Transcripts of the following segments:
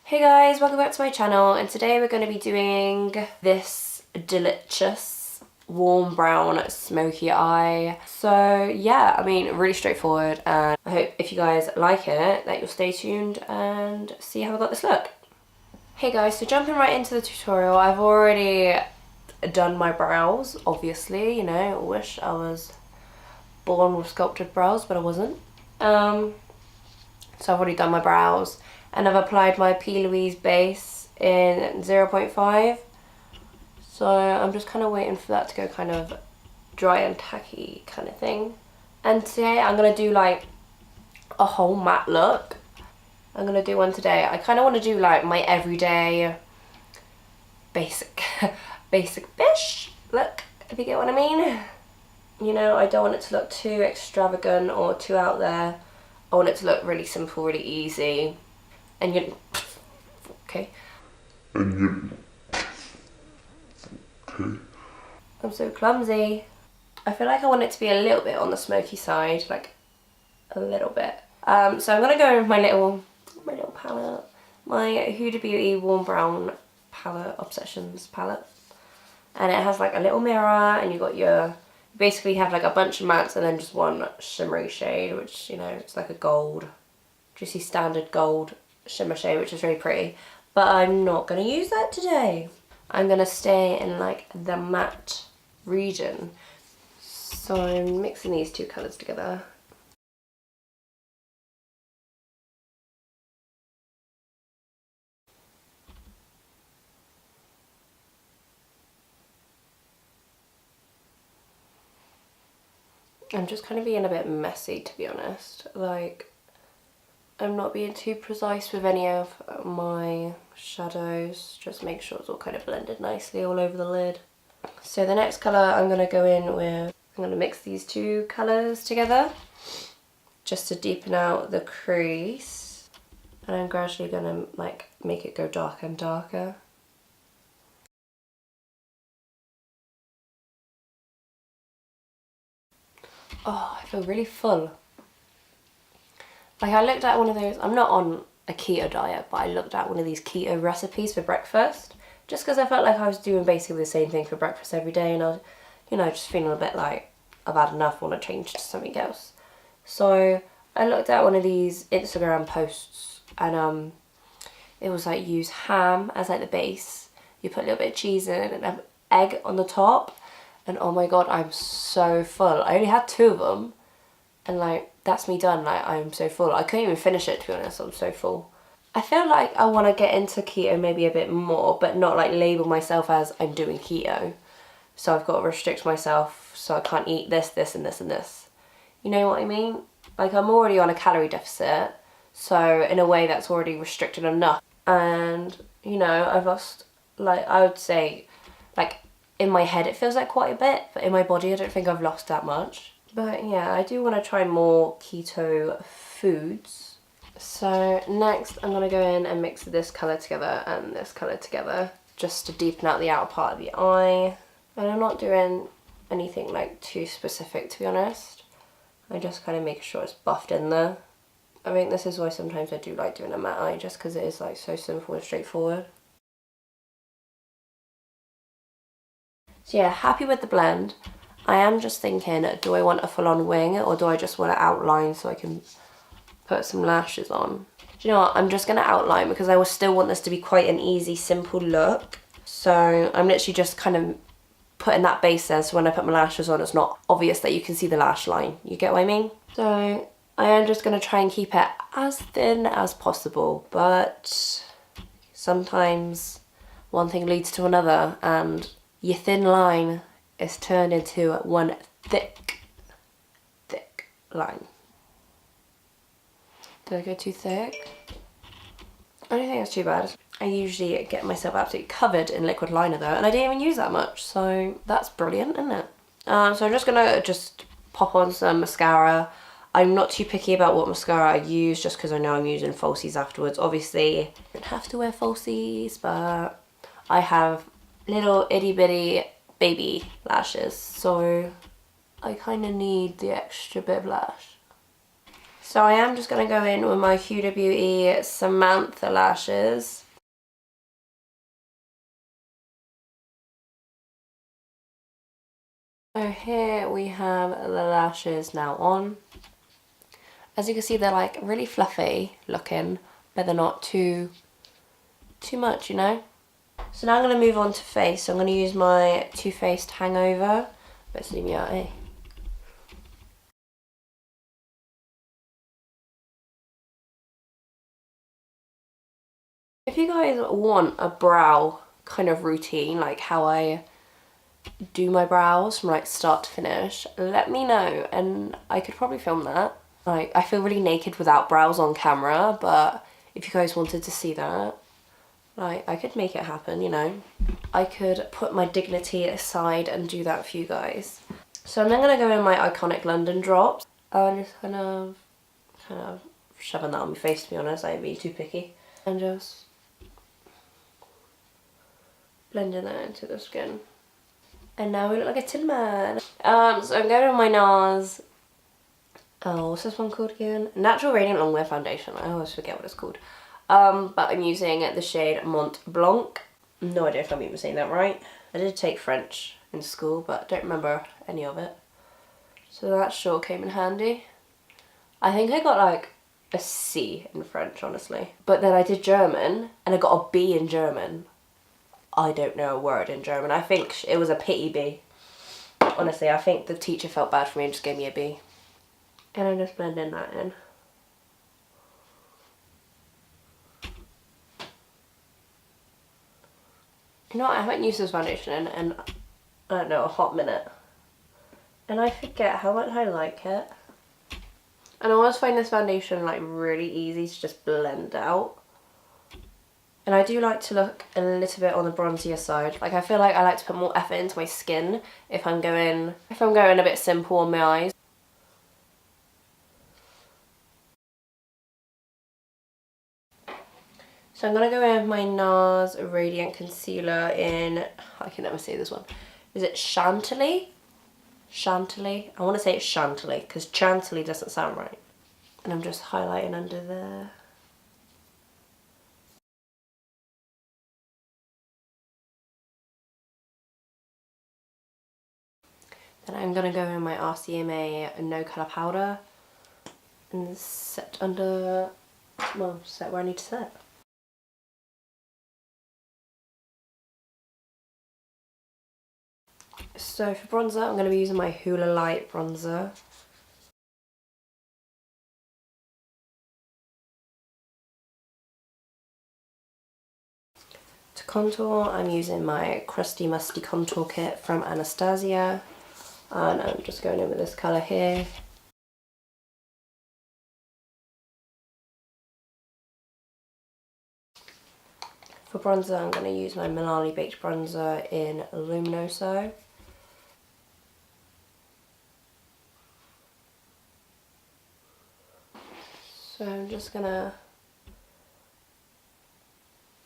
Hey guys, welcome back to my channel, and today we're going to be doing this delicious warm brown smoky eye. So yeah, I mean, really straightforward, and I hope if you guys like it that you'll stay tuned and see how I got this look. Hey guys, so jumping right into the tutorial, I've already done my brows, obviously, you know, I wish I was born with sculpted brows, but I wasn't. So I've already done my brows. And I've applied my P. Louise base in 0.5. So I'm just kind of waiting for that to go kind of dry and tacky kind of thing. And today I'm going to do like a whole matte look. I'm going to do one today. I kind of want to do like my everyday basic fish look, if you get what I mean. You know, I don't want it to look too extravagant or too out there. I want it to look really simple, really easy. And you, okay. I'm so clumsy. I feel like I want it to be a little bit on the smoky side, like a little bit. So I'm gonna go with my little palette, my Huda Beauty Warm Brown palette, Obsessions palette, and it has like a little mirror, and you got your, basically have like a bunch of mattes and then just one shimmery shade, which, you know, it's like a gold, just your standard gold shimmer shade, which is very pretty, but I'm not going to use that today. I'm going to stay in like the matte region, so I'm mixing these two colours together. I'm just kind of being a bit messy, to be honest. Like, I'm not being too precise with any of my shadows, just make sure it's all kind of blended nicely all over the lid. So the next colour I'm going to go in with, I'm going to mix these two colours together just to deepen out the crease, and I'm gradually going to like make it go darker and darker. Oh, I feel really full. Like, I looked at one of those, I'm not on a keto diet, but I looked at one of these keto recipes for breakfast, just because I felt like I was doing basically the same thing for breakfast every day, and I was, you know, just feeling a bit like I've had enough, want to change to something else. So I looked at one of these Instagram posts, and it was like, use ham as like the base, you put a little bit of cheese in it and an egg on the top, and oh my god, I'm so full. I only had 2 of them, and like, that's me done. Like, I'm so full. I couldn't even finish it, to be honest. I'm so full. I feel like I want to get into keto maybe a bit more, but not like label myself as I'm doing keto. So I've got to restrict myself, so I can't eat this, this, and this, and this. You know what I mean? Like, I'm already on a calorie deficit, so in a way that's already restricted enough. And, you know, I've lost, like, I would say, like, in my head it feels like quite a bit, but in my body I don't think I've lost that much. But yeah, I do want to try more keto foods. So next I'm going to go in and mix this colour together and this colour together, just to deepen out the outer part of the eye. And I'm not doing anything like too specific, to be honest. I just kind of make sure it's buffed in there. I think this is why sometimes I do like doing a matte eye, just because it is like so simple and straightforward. So yeah, happy with the blend. I am just thinking, do I want a full-on wing, or do I just want to outline so I can put some lashes on? Do you know what? I'm just going to outline, because I will still want this to be quite an easy, simple look. So I'm literally just kind of putting that base there, so when I put my lashes on, it's not obvious that you can see the lash line. You get what I mean? So I am just going to try and keep it as thin as possible, but sometimes one thing leads to another, and your thin line is turned into one thick line. Did I go too thick? I don't think that's too bad. I usually get myself absolutely covered in liquid liner though, and I didn't even use that much, so that's brilliant, isn't it? So I'm just gonna pop on some mascara. I'm not too picky about what mascara I use, just because I know I'm using falsies afterwards. Obviously, you don't have to wear falsies, but I have little itty bitty baby lashes, so I kind of need the extra bit of lash. So I am just going to go in with my Huda Beauty Samantha lashes. So here we have the lashes now on. As you can see, they're like really fluffy looking, but they're not too much, you know? So now I'm going to move on to face. So I'm going to use my Too Faced Hangover. Let's zoom you out, eh? If you guys want a brow kind of routine, like how I do my brows from like start to finish, let me know and I could probably film that. Like, I feel really naked without brows on camera, but if you guys wanted to see that, like, I could make it happen, you know. I could put my dignity aside and do that for you guys. So I'm then going to go in my Iconic London drops. I'm just kind of shoving that on my face, to be honest. I ain't being too picky. And just blending that into the skin. And now we look like a tin man. So I'm going with my NARS. Oh, what's this one called again? Natural Radiant Longwear Foundation. I always forget what it's called. But I'm using the shade Mont Blanc. No idea if I'm even saying that right. I did take French in school, but I don't remember any of it. So that sure came in handy. I think I got like a C in French, honestly. But then I did German, and I got a B in German. I don't know a word in German. I think it was a pity B. Honestly, I think the teacher felt bad for me and just gave me a B. And I'm just blending that in. You know what, I haven't used this foundation in, I don't know, a hot minute. And I forget how much I like it. And I always find this foundation like really easy to just blend out. And I do like to look a little bit on the bronzier side. Like, I feel like I like to put more effort into my skin if I'm going a bit simple on my eyes. So I'm going to go in with my NARS Radiant Concealer in, I can never say this one. Is it Chantilly? Chantilly? I want to say it's Chantilly because Chantilly doesn't sound right. And I'm just highlighting under there. Then I'm going to go in my RCMA No Colour Powder and set under, well, set where I need to set. So for bronzer, I'm going to be using my Hoola Light bronzer. To contour, I'm using my Crusty Musty Contour Kit from Anastasia. And I'm just going in with this colour here. For bronzer, I'm going to use my Milani Baked Bronzer in Luminoso. So I'm just going to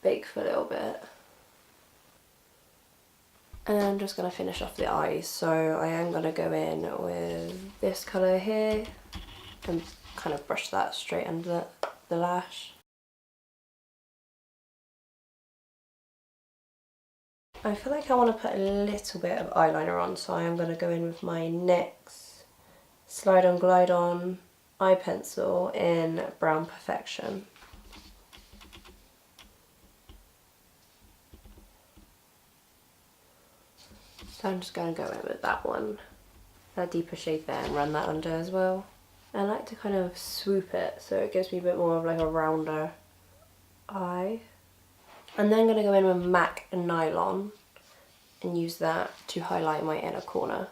bake for a little bit. And I'm just going to finish off the eyes. So I am going to go in with this colour here and kind of brush that straight under the lash. I feel like I want to put a little bit of eyeliner on, so I am going to go in with my NYX Slide On Glide On eye pencil in Brown Perfection. So I'm just going to go in with that one, that deeper shade there, and run that under as well. I like to kind of swoop it so it gives me a bit more of like a rounder eye. And then I'm going to go in with MAC Nylon and use that to highlight my inner corner.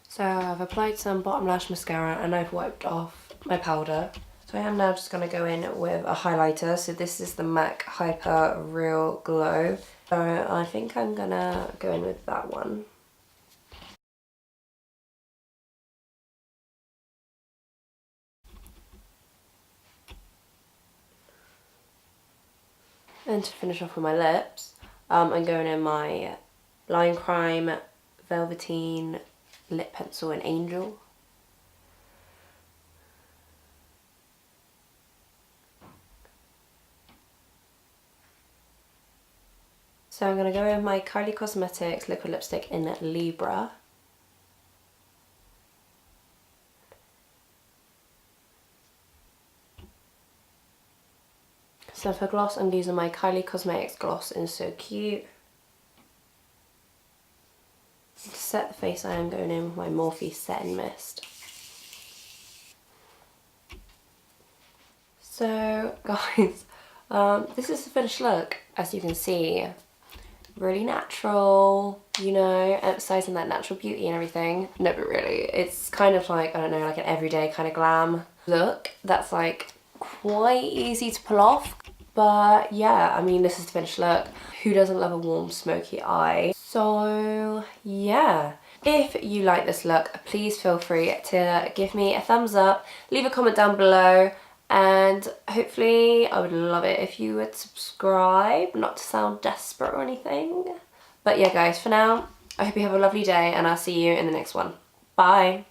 So I've applied some bottom lash mascara and I've wiped off my powder. So I am now just going to go in with a highlighter. So this is the MAC Hyper Real Glow. So I think I'm going to go in with that one. And to finish off with my lips, I'm going in my Line Crime Velveteen lip pencil in Angel. So I'm going to go in with my Kylie Cosmetics liquid lipstick in Libra. So for gloss, I'm using my Kylie Cosmetics gloss in So Cute. To set the face, I am going in with my Morphe Setting Mist. So guys, this is the finished look. As you can see, really natural, you know, emphasizing that natural beauty and everything. No, but really, it's kind of like, I don't know, like an everyday kind of glam look that's like quite easy to pull off. But yeah, I mean, this is the finished look. Who doesn't love a warm, smoky eye? So yeah, if you like this look, please feel free to give me a thumbs up, leave a comment down below, and hopefully I would love it if you would subscribe, not to sound desperate or anything. But yeah guys, for now, I hope you have a lovely day and I'll see you in the next one. Bye!